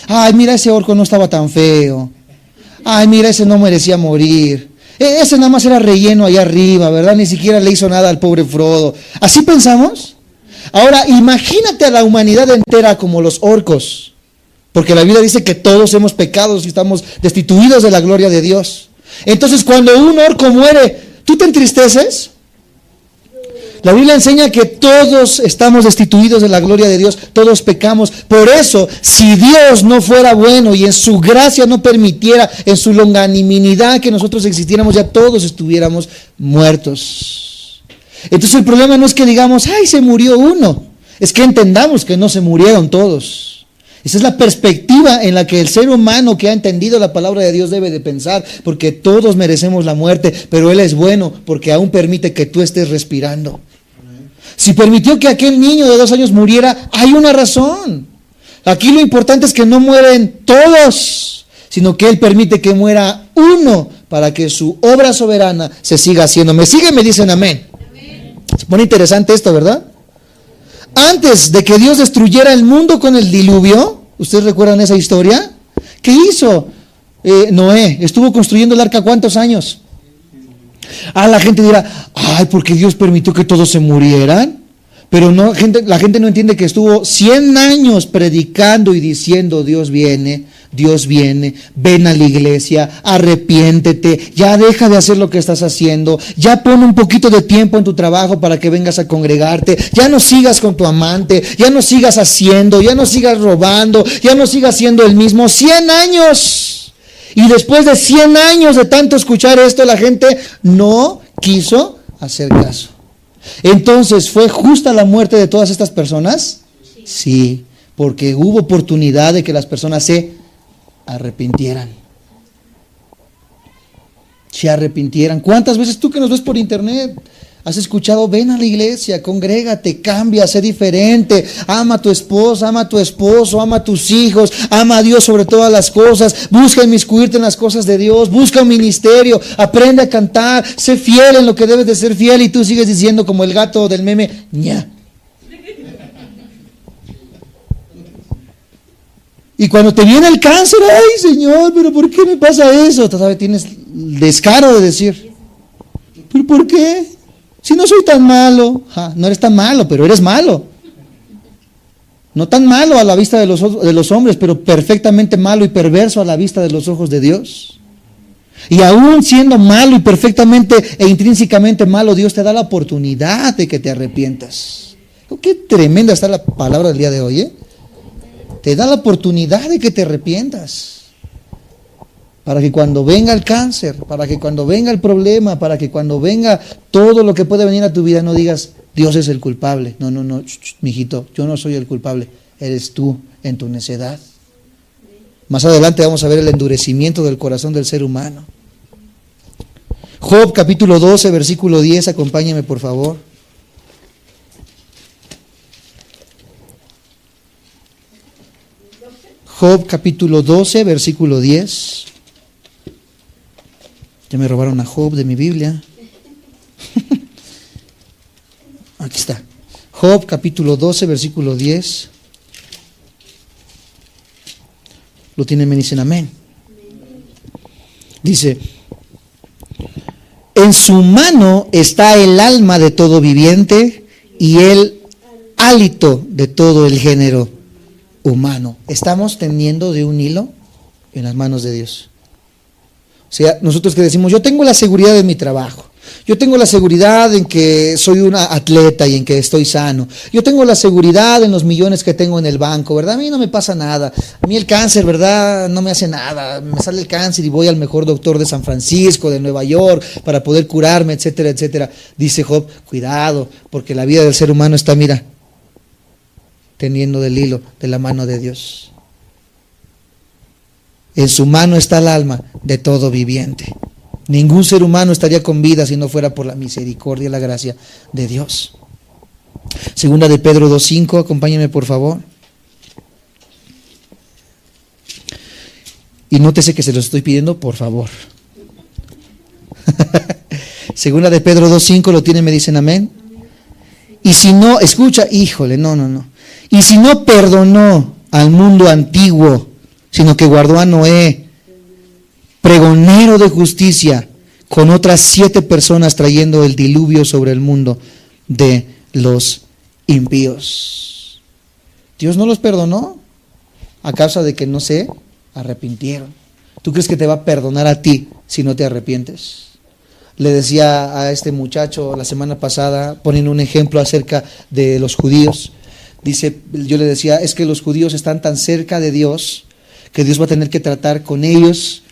Ay, mira, ese orco no estaba tan feo. Ay, mira, ese no merecía morir. Ese nada más era relleno allá arriba, ¿verdad? Ni siquiera le hizo nada al pobre Frodo. ¿Así pensamos? Ahora, imagínate a la humanidad entera como los orcos. Porque la Biblia dice que todos hemos pecado y estamos destituidos de la gloria de Dios. Entonces, cuando un orco muere, ¿tú te entristeces? La Biblia enseña que todos estamos destituidos de la gloria de Dios, todos pecamos. Por eso, si Dios no fuera bueno y en su gracia no permitiera, en su longanimidad que nosotros existiéramos, ya todos estuviéramos muertos. Entonces el problema no es que digamos, ay, se murió uno. Es que entendamos que no se murieron todos. Esa es la perspectiva en la que el ser humano que ha entendido la palabra de Dios debe de pensar, porque todos merecemos la muerte, pero Él es bueno porque aún permite que tú estés respirando. Si permitió que aquel niño de 2 años muriera, hay una razón. Aquí lo importante es que no mueren todos, sino que Él permite que muera uno para que su obra soberana se siga haciendo. ¿Me siguen? Me dicen amén. Se pone interesante esto, ¿verdad? Antes de que Dios destruyera el mundo con el diluvio, ¿ustedes recuerdan esa historia? ¿Qué hizo Noé? Estuvo construyendo el arca ¿cuántos años? La gente dirá, ay, porque Dios permitió que todos se murieran. Pero no, la gente no entiende que estuvo 100 años predicando y diciendo, Dios viene, ven a la iglesia, arrepiéntete, ya deja de hacer lo que estás haciendo, ya pon un poquito de tiempo en tu trabajo para que vengas a congregarte, ya no sigas con tu amante, ya no sigas haciendo, ya no sigas robando, ya no sigas siendo el mismo. 100 años. Y después de 100 años de tanto escuchar esto, la gente no quiso hacer caso. Entonces, ¿fue justa la muerte de todas estas personas? Sí, porque hubo oportunidad de que las personas se arrepintieran. Se arrepintieran. ¿Cuántas veces tú que nos ves por internet has escuchado, ven a la iglesia, congrégate, cambia, sé diferente, ama a tu esposa, ama a tu esposo, ama a tus hijos, ama a Dios sobre todas las cosas, busca inmiscuirte en las cosas de Dios, busca un ministerio, aprende a cantar, sé fiel en lo que debes de ser fiel, y tú sigues diciendo como el gato del meme, ña. Y cuando te viene el cáncer, ay Señor, pero ¿por qué me pasa eso? Tú sabes, tienes el descaro de decir, ¿pero por qué? Si no soy tan malo. No eres tan malo, pero eres malo. No tan malo a la vista de los hombres, pero perfectamente malo y perverso a la vista de los ojos de Dios. Y aún siendo malo y perfectamente e intrínsecamente malo, Dios te da la oportunidad de que te arrepientas. Qué tremenda está la palabra del día de hoy, ¿eh? Te da la oportunidad de que te arrepientas. Para que cuando venga el cáncer, para que cuando venga el problema, para que cuando venga todo lo que puede venir a tu vida, no digas, Dios es el culpable. No, mijito, yo no soy el culpable, eres tú en tu necedad. Más adelante vamos a ver el endurecimiento del corazón del ser humano. Job capítulo 12, versículo 10, acompáñame por favor. Job capítulo 12, versículo 10. Ya me robaron a Job de mi Biblia. Aquí está. Job capítulo 12, versículo 10. Lo tienen, me dicen amén. Dice, en su mano está el alma de todo viviente y el hálito de todo el género humano. Estamos tendiendo de un hilo en las manos de Dios. O sea, nosotros que decimos, yo tengo la seguridad de mi trabajo, yo tengo la seguridad en que soy una atleta y en que estoy sano, yo tengo la seguridad en los millones que tengo en el banco, ¿verdad? A mí no me pasa nada, a mí el cáncer, ¿verdad? No me hace nada, me sale el cáncer y voy al mejor doctor de San Francisco, de Nueva York, para poder curarme, etcétera, etcétera. Dice Job, cuidado, porque la vida del ser humano está, mira, tendiendo del hilo de la mano de Dios. En su mano está el alma de todo viviente. Ningún ser humano estaría con vida si no fuera por la misericordia y la gracia de Dios. Segunda de Pedro 2:5, acompáñenme por favor. Y nótese que se los estoy pidiendo, por favor. Segunda de Pedro 2:5, ¿lo tienen? Me dicen amén. Y si no, escucha, híjole, no. Y si no perdonó al mundo antiguo, sino que guardó a Noé, pregonero de justicia, con otras 7 personas trayendo el diluvio sobre el mundo de los impíos. Dios no los perdonó a causa de que no se arrepintieron. ¿Tú crees que te va a perdonar a ti si no te arrepientes? le decía a este muchacho la semana pasada, poniendo un ejemplo acerca de los judíos. Dice, yo le decía, es que los judíos están tan cerca de Dios que Dios va a tener que tratar con ellos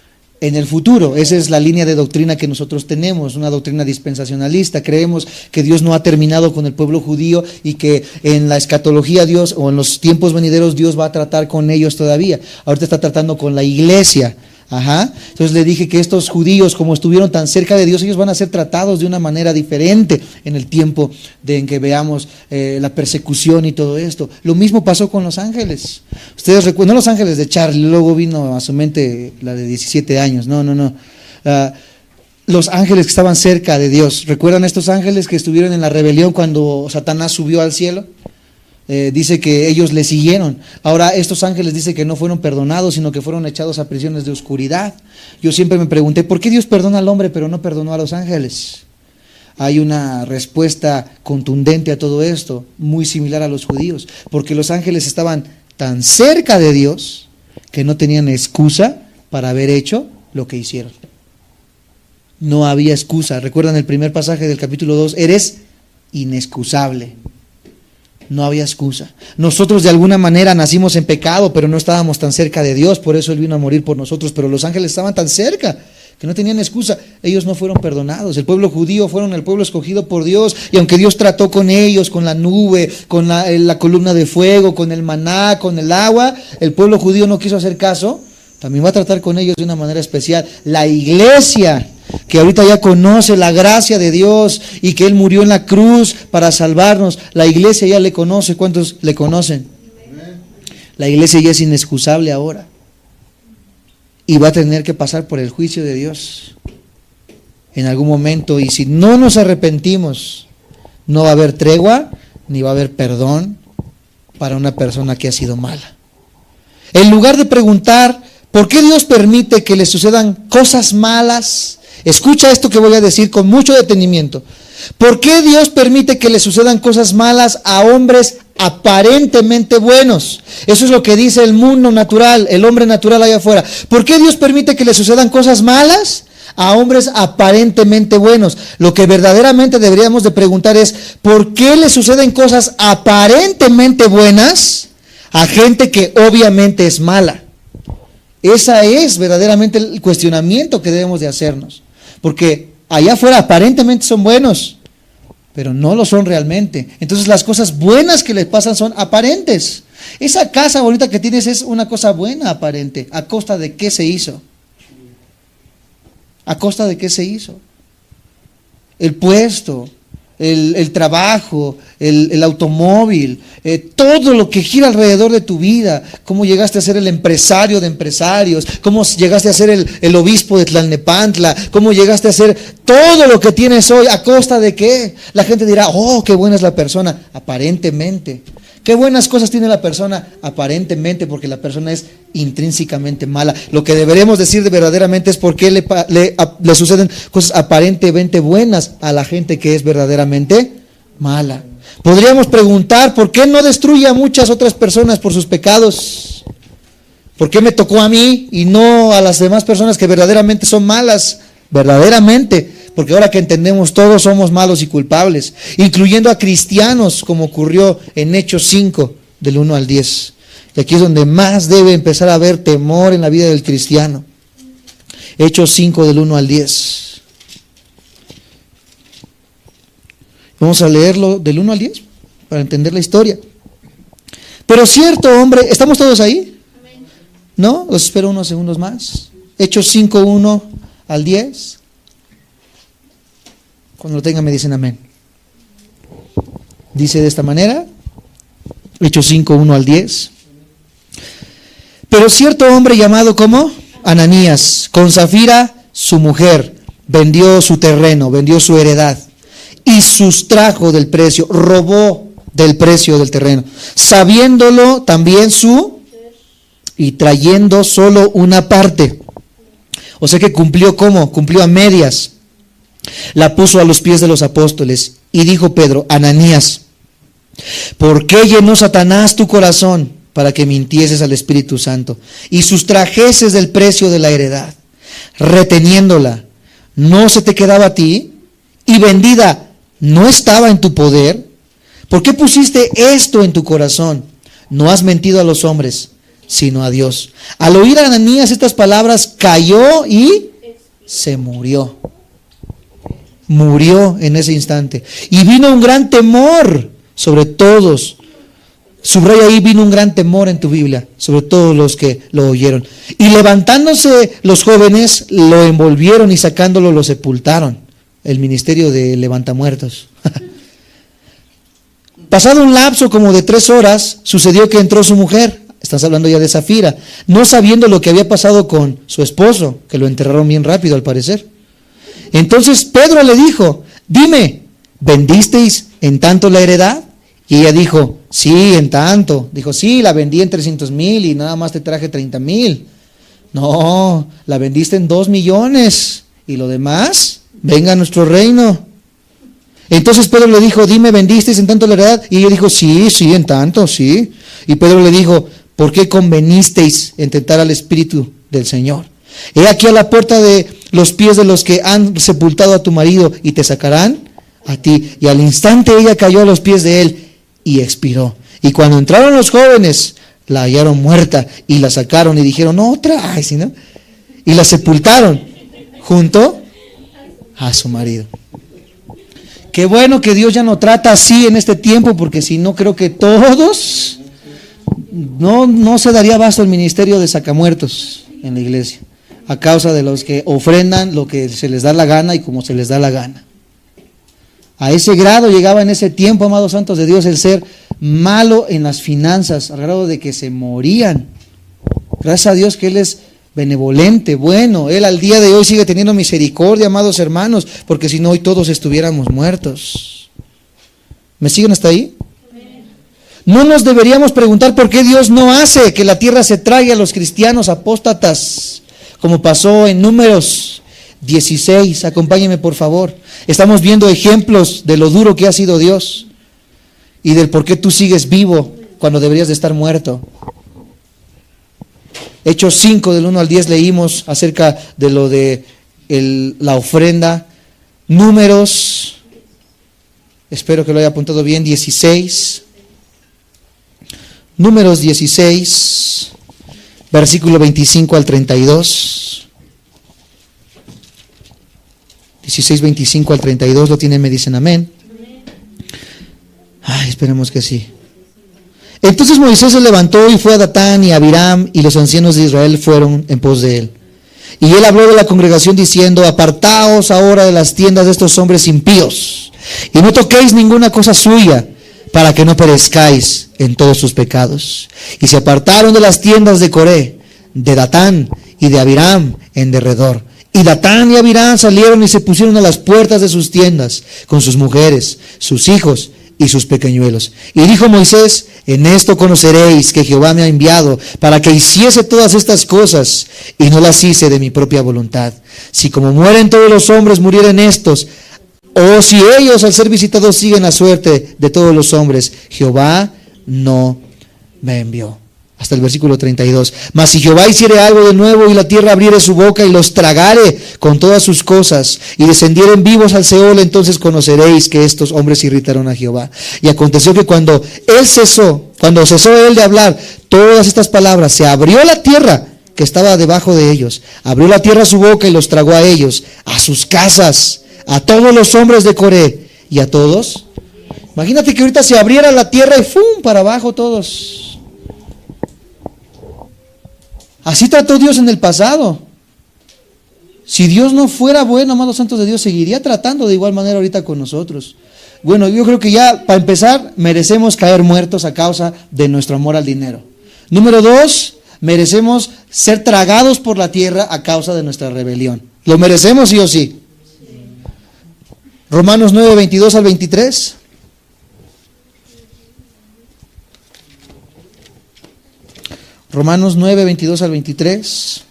en el futuro. Esa es la línea de doctrina que nosotros tenemos, una doctrina dispensacionalista. Creemos que Dios no ha terminado con el pueblo judío y que en la escatología Dios, o en los tiempos venideros, Dios va a tratar con ellos todavía. Ahorita está tratando con la iglesia. Entonces le dije que estos judíos, como estuvieron tan cerca de Dios, ellos van a ser tratados de una manera diferente en el tiempo en que veamos la persecución y todo esto. Lo mismo pasó con los ángeles. Ustedes recuerdan, no los ángeles de Charlie, luego vino a su mente la de 17 años, no. Los ángeles que estaban cerca de Dios. ¿Recuerdan estos ángeles que estuvieron en la rebelión cuando Satanás subió al cielo? Dice que ellos le siguieron. Ahora estos ángeles dice que no fueron perdonados, sino que fueron echados a prisiones de oscuridad. Yo siempre me pregunté, ¿por qué Dios perdona al hombre pero no perdonó a los ángeles? Hay una respuesta contundente a todo esto, muy similar a los judíos, porque los ángeles estaban tan cerca de Dios que no tenían excusa para haber hecho lo que hicieron. No había excusa. ¿Recuerdan el primer pasaje del capítulo 2? Eres inexcusable. No había excusa. Nosotros de alguna manera nacimos en pecado, pero no estábamos tan cerca de Dios, por eso Él vino a morir por nosotros, pero los ángeles estaban tan cerca que no tenían excusa. Ellos no fueron perdonados. El pueblo judío fueron el pueblo escogido por Dios, y aunque Dios trató con ellos, con la nube, con la columna de fuego, con el maná, con el agua, el pueblo judío no quiso hacer caso. También va a tratar con ellos de una manera especial. La iglesia, que ahorita ya conoce la gracia de Dios y que Él murió en la cruz para salvarnos, la iglesia ya le conoce. ¿Cuántos le conocen? La iglesia ya es inexcusable ahora y va a tener que pasar por el juicio de Dios en algún momento, y si no nos arrepentimos, no va a haber tregua ni va a haber perdón para una persona que ha sido mala. En lugar de preguntar ¿por qué Dios permite que le sucedan cosas malas? Escucha esto que voy a decir con mucho detenimiento. ¿Por qué Dios permite que le sucedan cosas malas a hombres aparentemente buenos? Eso es lo que dice el mundo natural, el hombre natural allá afuera. ¿Por qué Dios permite que le sucedan cosas malas a hombres aparentemente buenos? Lo que verdaderamente deberíamos de preguntar es, ¿por qué le suceden cosas aparentemente buenas a gente que obviamente es mala? Ese es verdaderamente el cuestionamiento que debemos de hacernos, porque allá afuera aparentemente son buenos, pero no lo son realmente. Entonces las cosas buenas que les pasan son aparentes. Esa casa bonita que tienes es una cosa buena aparente. ¿A costa de qué se hizo? ¿A costa de qué se hizo? El puesto, el trabajo, el automóvil, todo lo que gira alrededor de tu vida, cómo llegaste a ser el empresario de empresarios, cómo llegaste a ser el obispo de Tlalnepantla, cómo llegaste a ser todo lo que tienes hoy, ¿a costa de qué? La gente dirá, oh, qué buena es la persona, aparentemente. ¿Qué buenas cosas tiene la persona? Aparentemente, porque la persona es intrínsecamente mala. Lo que deberemos decir verdaderamente es por qué le suceden cosas aparentemente buenas a la gente que es verdaderamente mala. Podríamos preguntar, ¿por qué no destruye a muchas otras personas por sus pecados? ¿Por qué me tocó a mí y no a las demás personas que verdaderamente son malas? Verdaderamente. Porque ahora que entendemos, todos somos malos y culpables, incluyendo a cristianos, como ocurrió en Hechos 5, del 1 al 10. Y aquí es donde más debe empezar a haber temor en la vida del cristiano. Hechos 5, del 1 al 10. Vamos a leerlo del 1 al 10 para entender la historia. Pero cierto hombre, ¿estamos todos ahí? ¿No? Los espero unos segundos más. Hechos 5, 1 al 10. Cuando lo tengan me dicen amén. Dice de esta manera, Hechos 5, 1 al 10. Pero cierto hombre llamado como Ananías, con Zafira, su mujer, vendió su terreno, vendió su heredad y sustrajo del precio, robó del precio del terreno, sabiéndolo también y trayendo solo una parte. O sea que cumplió ¿cómo? Cumplió a medias. La puso a los pies de los apóstoles y dijo Pedro, Ananías, ¿por qué llenó Satanás tu corazón para que mintieses al Espíritu Santo y sustrajeses del precio de la heredad, reteniéndola? no se te quedaba a ti, y vendida no estaba en tu poder, ¿por qué pusiste esto en tu corazón? No has mentido a los hombres, sino a Dios. Al oír a Ananías estas palabras, cayó y se murió. Murió en ese instante. Y vino un gran temor sobre todos. Subraya ahí, vino un gran temor en tu Biblia, sobre todos los que lo oyeron. Y levantándose los jóvenes, lo envolvieron y sacándolo lo sepultaron. El ministerio de levantamuertos. Pasado un lapso como de 3 horas, sucedió que entró su mujer, estás hablando ya de Zafira, no sabiendo lo que había pasado con su esposo, que lo enterraron bien rápido al parecer. Entonces Pedro le dijo, dime, ¿vendisteis en tanto la heredad? Y ella dijo, sí, en tanto. Dijo, sí, la vendí en 300,000 y nada más te traje 30,000. No, la vendiste en 2 millones y lo demás, venga a nuestro reino. Entonces Pedro le dijo, dime, ¿vendisteis en tanto la heredad? Y ella dijo, sí, en tanto, sí. Y Pedro le dijo, ¿por qué convenisteis en tentar al Espíritu del Señor? He aquí a la puerta de los pies de los que han sepultado a tu marido y te sacarán a ti. Y al instante ella cayó a los pies de él y expiró. Y cuando entraron los jóvenes, la hallaron muerta y la sacaron y dijeron, no, trae, ¿sí, no? Y la sepultaron junto a su marido. Qué bueno que Dios ya no trata así en este tiempo, porque si no creo que todos no se daría abasto el ministerio de sacamuertos en la iglesia, a causa de los que ofrendan lo que se les da la gana y como se les da la gana. A ese grado llegaba en ese tiempo, amados santos de Dios, el ser malo en las finanzas, al grado de que se morían. Gracias a Dios que Él es benevolente, bueno, Él al día de hoy sigue teniendo misericordia, amados hermanos, porque si no hoy todos estuviéramos muertos. ¿Me siguen hasta ahí? No nos deberíamos preguntar por qué Dios no hace que la tierra se trague a los cristianos apóstatas, como pasó en Números 16. Acompáñenme por favor. Estamos viendo ejemplos de lo duro que ha sido Dios y del por qué tú sigues vivo cuando deberías de estar muerto. Hechos 5 del 1 al 10 leímos acerca de lo de la ofrenda. Números, espero que lo haya apuntado bien, 16. Números 16, versículo 25 al 32. 16, 25 al 32, ¿lo tienen? Me dicen amén. Ay, esperemos que sí. Entonces Moisés se levantó y fue a Datán y a Abiram, y los ancianos de Israel fueron en pos de él. Y él habló de la congregación diciendo, apartaos ahora de las tiendas de estos hombres impíos, y no toquéis ninguna cosa suya, para que no perezcáis en todos sus pecados. Y se apartaron de las tiendas de Coré, de Datán y de Abiram en derredor. Y Datán y Abiram salieron y se pusieron a las puertas de sus tiendas, con sus mujeres, sus hijos y sus pequeñuelos. Y dijo Moisés, en esto conoceréis que Jehová me ha enviado para que hiciese todas estas cosas, y no las hice de mi propia voluntad. Si como mueren todos los hombres murieren estos, o si ellos al ser visitados siguen la suerte de todos los hombres, Jehová no me envió. Hasta el versículo 32. Mas si Jehová hiciere algo de nuevo y la tierra abriere su boca y los tragare con todas sus cosas y descendieren vivos al Seol, entonces conoceréis que estos hombres irritaron a Jehová. Y aconteció que cuando cesó él de hablar todas estas palabras, se abrió la tierra que estaba debajo de ellos. Abrió la tierra su boca y los tragó a ellos, a sus casas, a todos los hombres de Coré y a todos. Imagínate que ahorita se abriera la tierra y ¡fum! Para abajo todos. Así trató Dios en el pasado. Si Dios no fuera bueno, amados santos de Dios, seguiría tratando de igual manera ahorita con nosotros. Bueno, yo creo que ya, para empezar, merecemos caer muertos a causa de nuestro amor al dinero. Número 2, merecemos ser tragados por la tierra a causa de nuestra rebelión. ¿Lo merecemos sí o sí? Romanos 9, 22 al 23. Romanos 9, 22 al 23.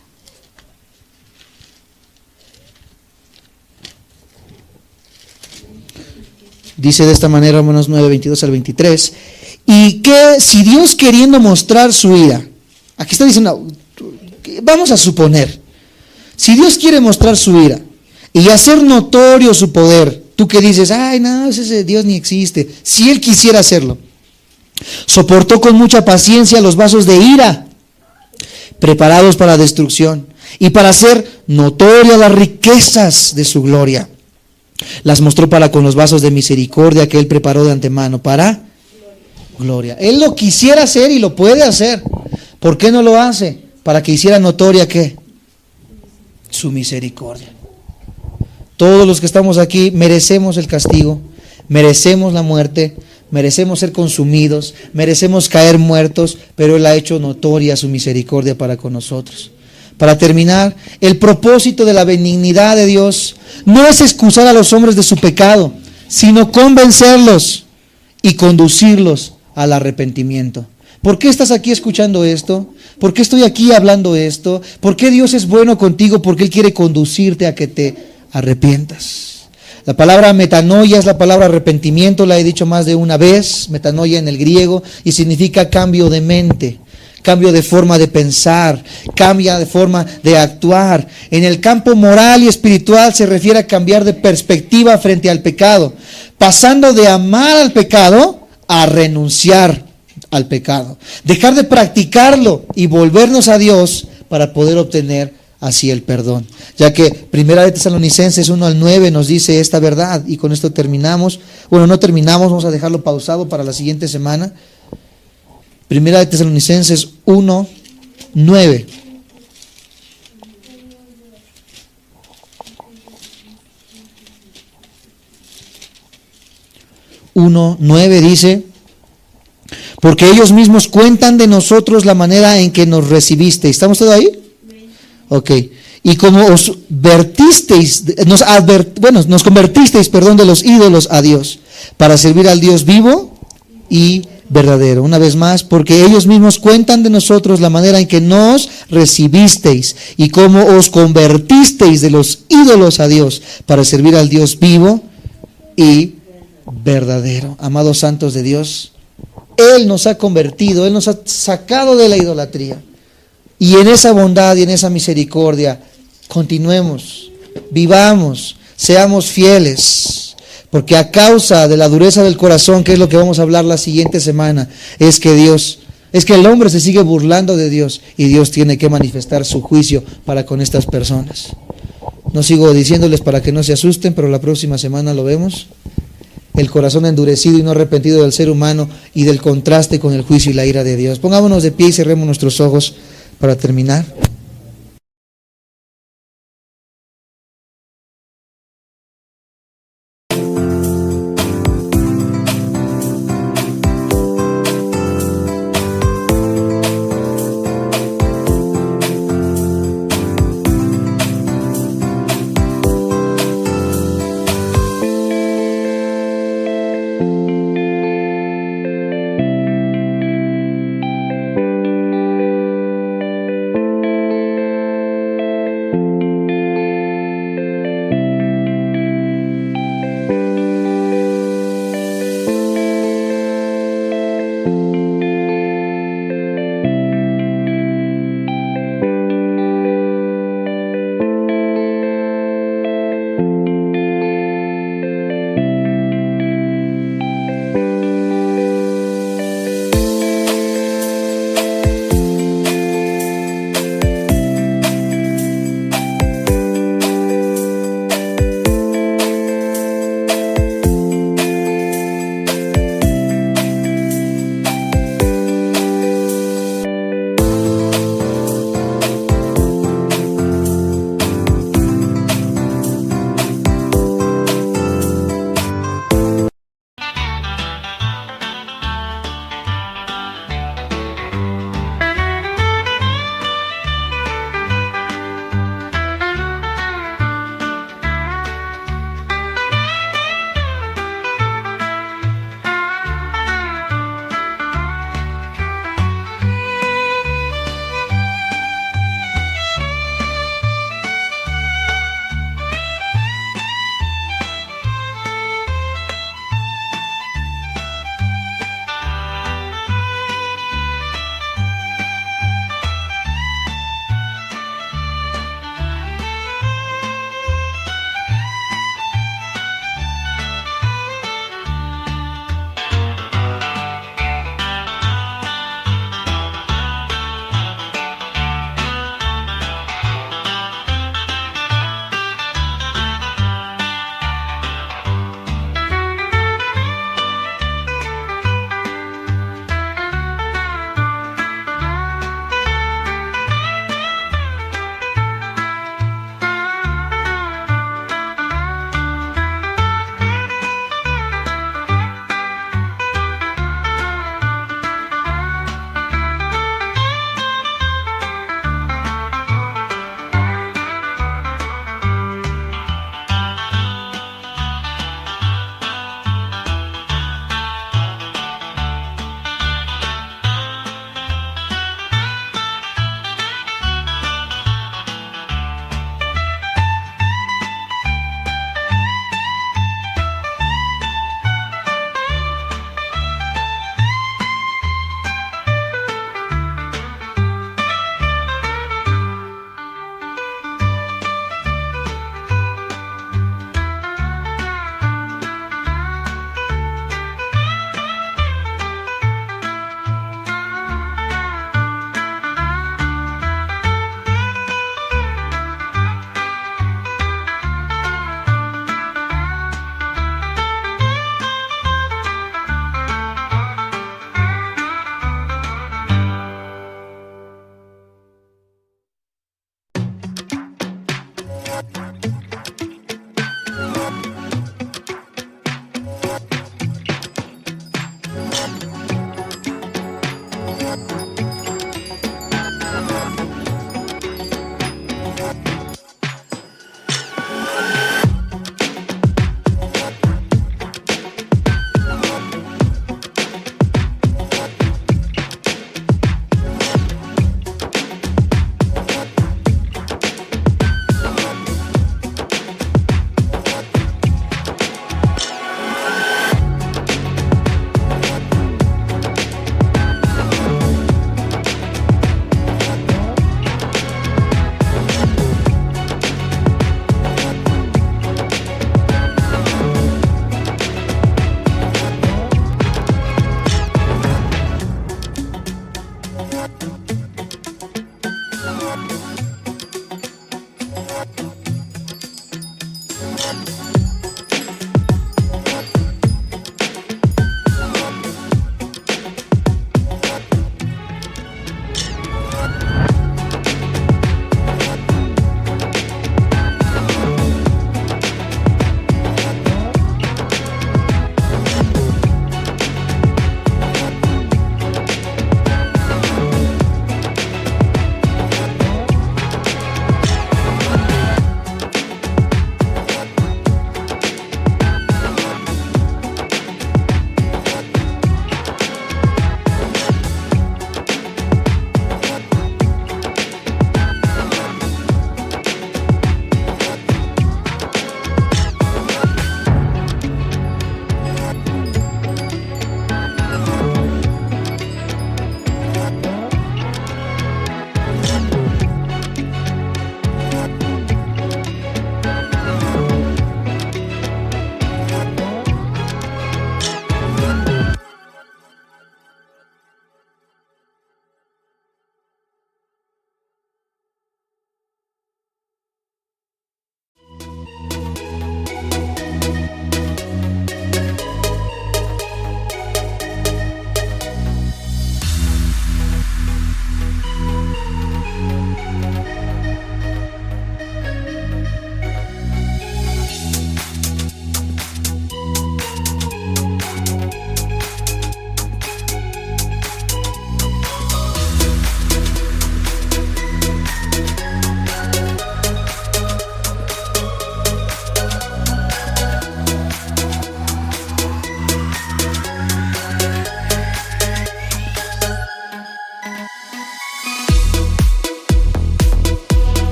Dice de esta manera Romanos 9, 22 al 23. Y que si Dios queriendo mostrar su ira, aquí está diciendo, vamos a suponer, si Dios quiere mostrar su ira, y hacer notorio su poder. Tú que dices, ay, no, ese Dios ni existe. Si Él quisiera hacerlo. Soportó con mucha paciencia los vasos de ira, preparados para destrucción, y para hacer notorias las riquezas de su gloria. Las mostró para con los vasos de misericordia que Él preparó de antemano para gloria. Él lo quisiera hacer y lo puede hacer. ¿Por qué no lo hace? Para que hiciera notoria ¿qué? Su misericordia. Todos los que estamos aquí merecemos el castigo, merecemos la muerte, merecemos ser consumidos, merecemos caer muertos, pero Él ha hecho notoria su misericordia para con nosotros. Para terminar, el propósito de la benignidad de Dios no es excusar a los hombres de su pecado, sino convencerlos y conducirlos al arrepentimiento. ¿Por qué estás aquí escuchando esto? ¿Por qué estoy aquí hablando esto? ¿Por qué Dios es bueno contigo? Porque Él quiere conducirte a que te arrepientas. La palabra metanoia es la palabra arrepentimiento, la he dicho más de una vez, metanoia en el griego, y significa cambio de mente, cambio de forma de pensar, cambia de forma de actuar. En el campo moral y espiritual se refiere a cambiar de perspectiva frente al pecado, pasando de amar al pecado a renunciar al pecado, dejar de practicarlo y volvernos a Dios para poder obtener así el perdón. Ya que Primera de Tesalonicenses 1-9 nos dice esta verdad, y con esto terminamos. Bueno, no terminamos, vamos a dejarlo pausado para la siguiente semana. Primera de Tesalonicenses 1:9. Dice: porque ellos mismos cuentan de nosotros la manera en que nos recibisteis. ¿Estamos todos ahí? Ok. Y como os vertisteis, nos convertisteis, de los ídolos a Dios, para servir al Dios vivo y verdadero. Una vez más, porque ellos mismos cuentan de nosotros la manera en que nos recibisteis y cómo os convertisteis de los ídolos a Dios, para servir al Dios vivo y verdadero. Amados santos de Dios, Él nos ha convertido, Él nos ha sacado de la idolatría. Y en esa bondad y en esa misericordia, continuemos, vivamos, seamos fieles. Porque a causa de la dureza del corazón, que es lo que vamos a hablar la siguiente semana, es que el hombre se sigue burlando de Dios, y Dios tiene que manifestar su juicio para con estas personas. No sigo diciéndoles para que no se asusten, pero la próxima semana lo vemos. El corazón endurecido y no arrepentido del ser humano, y del contraste con el juicio y la ira de Dios. Pongámonos de pie y cerremos nuestros ojos para terminar.